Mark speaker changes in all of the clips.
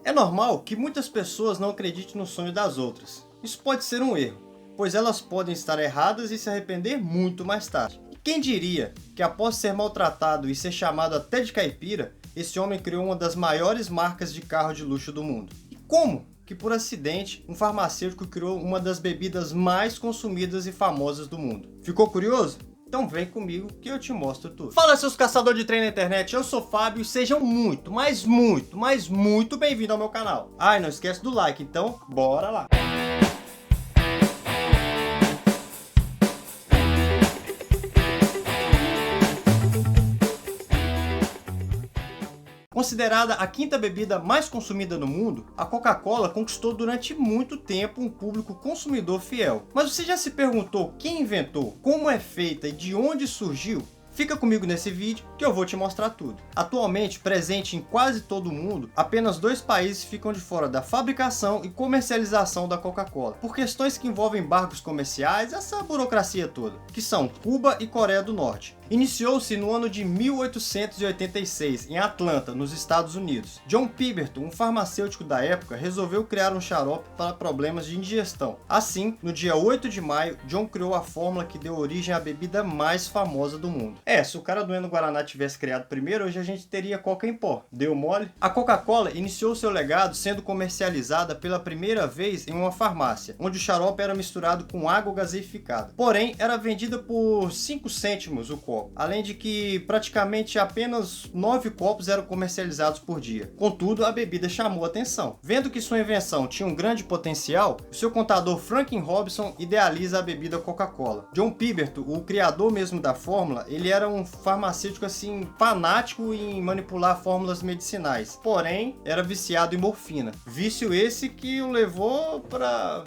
Speaker 1: É normal que muitas pessoas não acreditem no sonho das outras. Isso pode ser um erro, pois elas podem estar erradas e se arrepender muito mais tarde. E quem diria que após ser maltratado e ser chamado até de caipira, esse homem criou uma das maiores marcas de carro de luxo do mundo? E como que por acidente um farmacêutico criou uma das bebidas mais consumidas e famosas do mundo? Ficou curioso? Então vem comigo que eu te mostro tudo. Fala, seus caçadores de trem na internet, eu sou o Fábio e sejam muito, mas muito bem-vindos ao meu canal. Ah, e não esquece do like, então bora lá. Considerada a quinta bebida mais consumida no mundo, a Coca-Cola conquistou durante muito tempo um público consumidor fiel. Mas você já se perguntou quem inventou, como é feita e de onde surgiu? Fica comigo nesse vídeo que eu vou te mostrar tudo. Atualmente, presente em quase todo o mundo, apenas 2 países ficam de fora da fabricação e comercialização da Coca-Cola, por questões que envolvem embargos comerciais, essa burocracia toda, que são Cuba e Coreia do Norte. Iniciou-se no ano de 1886, em Atlanta, nos Estados Unidos. John Pemberton, um farmacêutico da época, resolveu criar um xarope para problemas de indigestão. Assim, no dia 8 de maio, John criou a fórmula que deu origem à bebida mais famosa do mundo. Se o cara do Eno Guaraná tivesse criado primeiro, hoje a gente teria Coca em pó. Deu mole? A Coca-Cola iniciou seu legado sendo comercializada pela primeira vez em uma farmácia, onde o xarope era misturado com água gaseificada. Porém, era vendida por 5 cêntimos o copo. Além de que praticamente apenas 9 copos eram comercializados por dia. Contudo, a bebida chamou atenção. Vendo que sua invenção tinha um grande potencial, o seu contador Franklin Robinson idealiza a bebida Coca-Cola. John Pemberton, o criador mesmo da fórmula, ele era um farmacêutico assim fanático em manipular fórmulas medicinais. Porém, era viciado em morfina. Vício esse que o levou para...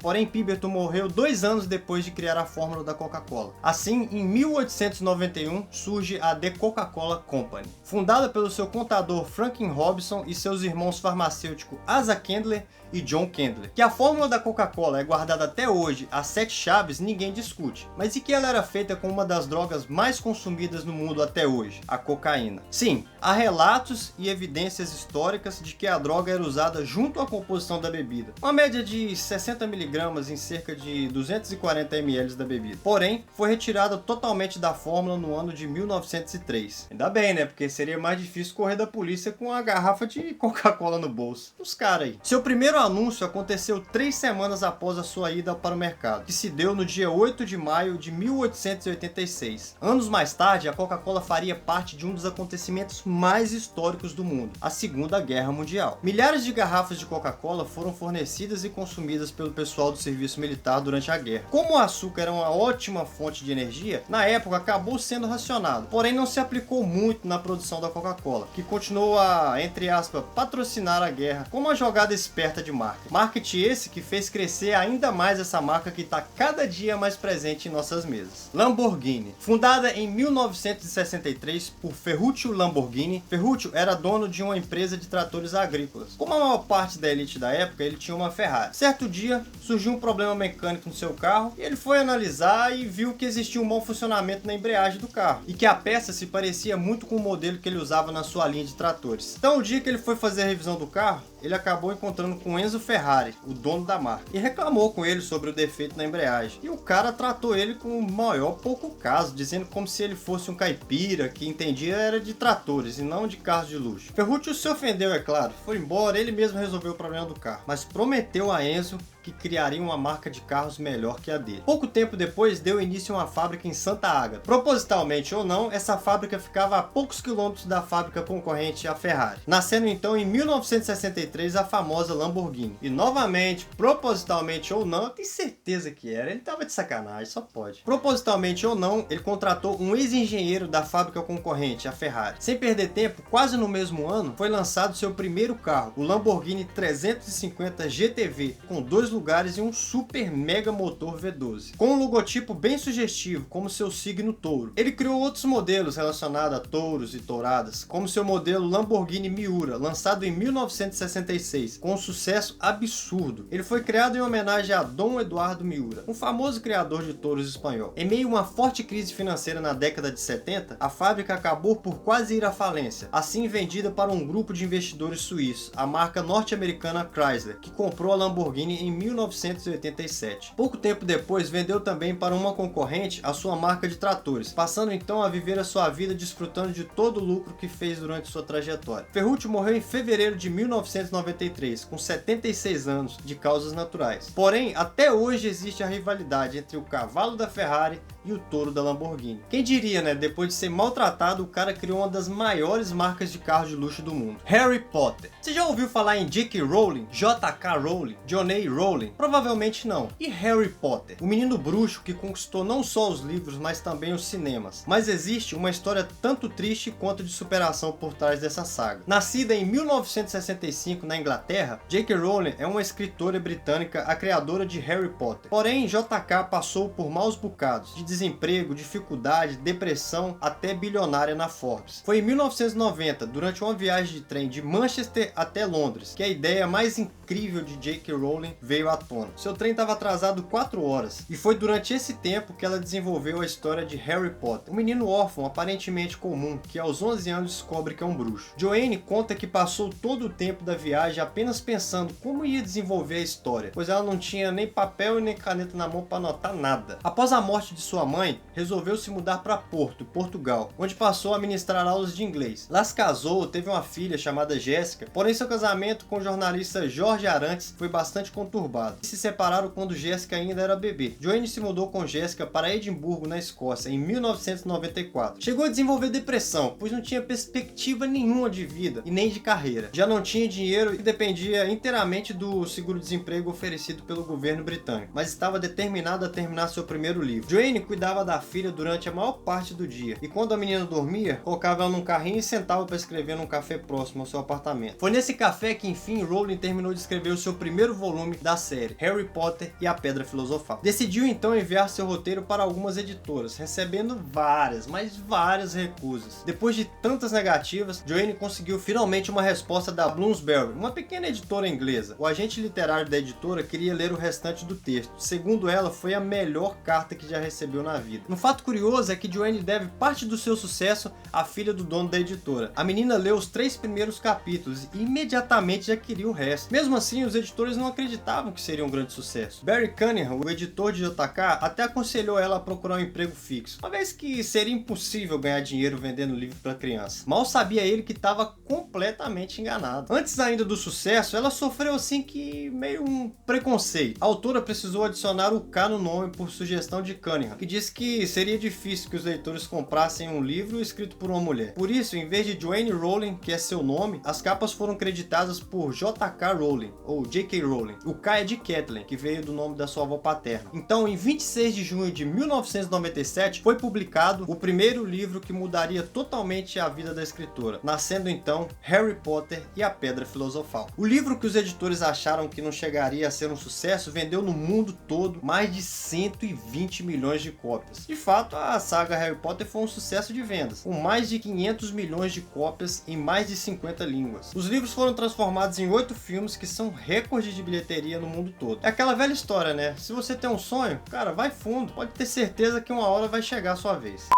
Speaker 1: Porém, Pemberton morreu 2 anos depois de criar a fórmula da Coca-Cola. Assim, em 1891, surge a The Coca-Cola Company, fundada pelo seu contador Franklin Robinson e seus irmãos farmacêuticos Asa Candler e John Candler. Que a fórmula da Coca-Cola é guardada até hoje às 7 chaves, ninguém discute. Mas e que ela era feita com uma das drogas mais consumidas no mundo até hoje, a cocaína? Sim, há relatos e evidências históricas de que a droga era usada junto à composição da bebida. Uma média de 60 mg em cerca de 240 ml da bebida. Porém, foi retirada totalmente da fórmula no ano de 1903. Ainda bem, né? Porque seria mais difícil correr da polícia com a garrafa de Coca-Cola no bolso. Os caras aí. Seu primeiro anúncio aconteceu 3 semanas após a sua ida para o mercado, que se deu no dia 8 de maio de 1886. Anos mais tarde, a Coca-Cola faria parte de um dos acontecimentos mais históricos do mundo, a Segunda Guerra Mundial. Milhares de garrafas de Coca-Cola foram fornecidas e consumidas pelo pessoal do serviço militar durante a guerra. Como o açúcar era uma ótima fonte de energia, na época acabou sendo racionado, porém não se aplicou muito na produção da Coca-Cola, que continuou a, entre aspas, patrocinar a guerra como uma jogada esperta de marketing. Marketing esse que fez crescer ainda mais essa marca que está cada dia mais presente em nossas mesas. Lamborghini. Fundada em 1963 por Ferruccio Lamborghini, Ferruccio era dono de uma empresa de tratores agrícolas. Como a maior parte da elite da época, ele tinha uma Ferrari. Certo dia, surgiu um problema mecânico no seu carro e ele foi analisar e viu que existia um mau funcionamento na embreagem do carro e que a peça se parecia muito com o modelo que ele usava na sua linha de tratores. Então, o dia que ele foi fazer a revisão do carro, ele acabou encontrando com Enzo Ferrari, o dono da marca, e reclamou com ele sobre o defeito na embreagem. E o cara tratou ele com o maior pouco caso, dizendo como se ele fosse um caipira que entendia era de tratores e não de carros de luxo. Ferruccio se ofendeu, é claro, foi embora, ele mesmo resolveu o problema do carro, mas prometeu a Enzo que criaria uma marca de carros melhor que a dele. Pouco tempo depois, deu início a uma fábrica em Santa Ágata. Propositalmente ou não, essa fábrica ficava a poucos quilômetros da fábrica concorrente, a Ferrari. Nascendo então em 1963 a famosa Lamborghini. E novamente, propositalmente ou não, eu tenho certeza que era, ele tava de sacanagem, só pode. Propositalmente ou não, ele contratou um ex-engenheiro da fábrica concorrente, a Ferrari. Sem perder tempo, quase no mesmo ano, foi lançado seu primeiro carro, o Lamborghini 350 GTV, com 2 lugares em um super mega motor V12, com um logotipo bem sugestivo, como seu signo touro. Ele criou outros modelos relacionados a touros e touradas, como seu modelo Lamborghini Miura, lançado em 1966, com um sucesso absurdo. Ele foi criado em homenagem a Dom Eduardo Miura, um famoso criador de touros espanhol. Em meio a uma forte crise financeira na década de 70, a fábrica acabou por quase ir à falência, assim vendida para um grupo de investidores suíços, a marca norte-americana Chrysler, que comprou a Lamborghini em 1987. Pouco tempo depois, vendeu também para uma concorrente a sua marca de tratores, passando então a viver a sua vida desfrutando de todo o lucro que fez durante sua trajetória. Ferruccio morreu em fevereiro de 1993, com 76 anos, de causas naturais. Porém, até hoje existe a rivalidade entre o cavalo da Ferrari e o touro da Lamborghini. Quem diria, né? Depois de ser maltratado, o cara criou uma das maiores marcas de carro de luxo do mundo. Harry Potter. Você já ouviu falar em J.K. Rowling? J.K. Rowling? John A. Rowling? Provavelmente não. E Harry Potter? O menino bruxo que conquistou não só os livros, mas também os cinemas. Mas existe uma história tanto triste quanto de superação por trás dessa saga. Nascida em 1965 na Inglaterra, J.K. Rowling é uma escritora britânica, a criadora de Harry Potter. Porém, J.K. passou por maus bocados, de desemprego, dificuldade, depressão, até bilionária na Forbes. Foi em 1990, durante uma viagem de trem de Manchester até Londres, que a ideia mais incrível de J.K. Rowling veio à tona. Seu trem estava atrasado 4 horas, e foi durante esse tempo que ela desenvolveu a história de Harry Potter, um menino órfão aparentemente comum, que aos 11 anos descobre que é um bruxo. Joanne conta que passou todo o tempo da viagem apenas pensando como ia desenvolver a história, pois ela não tinha nem papel e nem caneta na mão para anotar nada. Após a morte de sua mãe, resolveu se mudar para Porto, Portugal, onde passou a ministrar aulas de inglês. Lá se casou, teve uma filha chamada Jéssica, porém seu casamento com o jornalista Jorge Arantes foi bastante conturbado. Se separaram quando Jéssica ainda era bebê. Joanne se mudou com Jéssica para Edimburgo, na Escócia, em 1994. Chegou a desenvolver depressão, pois não tinha perspectiva nenhuma de vida e nem de carreira. Já não tinha dinheiro e dependia inteiramente do seguro-desemprego oferecido pelo governo britânico, mas estava determinada a terminar seu primeiro livro. Joanne cuidava da filha durante a maior parte do dia, e quando a menina dormia, colocava ela num carrinho e sentava para escrever num café próximo ao seu apartamento. Foi nesse café que enfim Rowling terminou de escrever o seu primeiro volume da série, Harry Potter e a Pedra Filosofal. Decidiu então enviar seu roteiro para algumas editoras, recebendo várias, mas várias recusas. Depois de tantas negativas, Joanne conseguiu finalmente uma resposta da Bloomsbury, uma pequena editora inglesa. O agente literário da editora queria ler o restante do texto. Segundo ela, foi a melhor carta que já recebeu na vida. Um fato curioso é que Joanne deve parte do seu sucesso à filha do dono da editora. A menina leu os 3 primeiros capítulos e imediatamente já queria o resto. Mesmo assim, os editores não acreditavam que seria um grande sucesso. Barry Cunningham, o editor de JK, até aconselhou ela a procurar um emprego fixo, uma vez que seria impossível ganhar dinheiro vendendo livro para criança. Mal sabia ele que estava completamente enganado. Antes ainda do sucesso, ela sofreu assim que meio um preconceito. A autora precisou adicionar o K no nome por sugestão de Cunningham, que disse que seria difícil que os leitores comprassem um livro escrito por uma mulher. Por isso, em vez de Joanne Rowling, que é seu nome, as capas foram creditadas por J.K. Rowling, ou J.K. Rowling. O K é de Kathleen, que veio do nome da sua avó paterna. Então, em 26 de junho de 1997, foi publicado o primeiro livro que mudaria totalmente a vida da escritora, nascendo então Harry Potter e a Pedra Filosofal. O livro que os editores acharam que não chegaria a ser um sucesso, vendeu no mundo todo mais de 120 milhões de cópias. De fato, a saga Harry Potter foi um sucesso de vendas, com mais de 500 milhões de cópias em mais de 50 línguas. Os livros foram transformados em 8 filmes que são recorde de bilheteria no mundo todo. É aquela velha história, né? Se você tem um sonho, cara, vai fundo. Pode ter certeza que uma hora vai chegar a sua vez.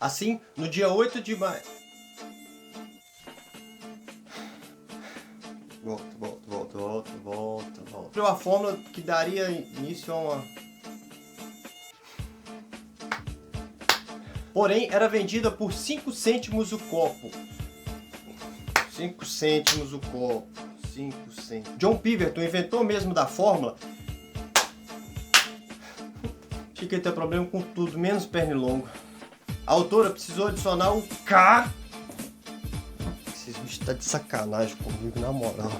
Speaker 1: Assim, no dia 8 de maio... Volta. Criou a fórmula que daria início a uma... Porém, era vendida por 5 cêntimos o copo. 5 cêntimos o copo. 5 cêntimos. John Pemberton, inventor mesmo da fórmula. Achei que ele tem problema com tudo, menos pernilongo. A autora precisou adicionar o K. Esses bichos estão de sacanagem comigo, na moral.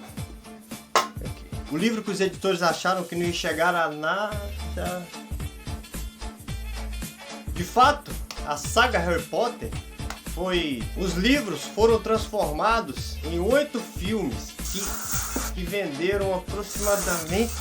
Speaker 1: Aqui. O livro que os editores acharam que não ia chegar a nada. De fato, a saga Harry Potter os livros foram transformados em 8 filmes que venderam aproximadamente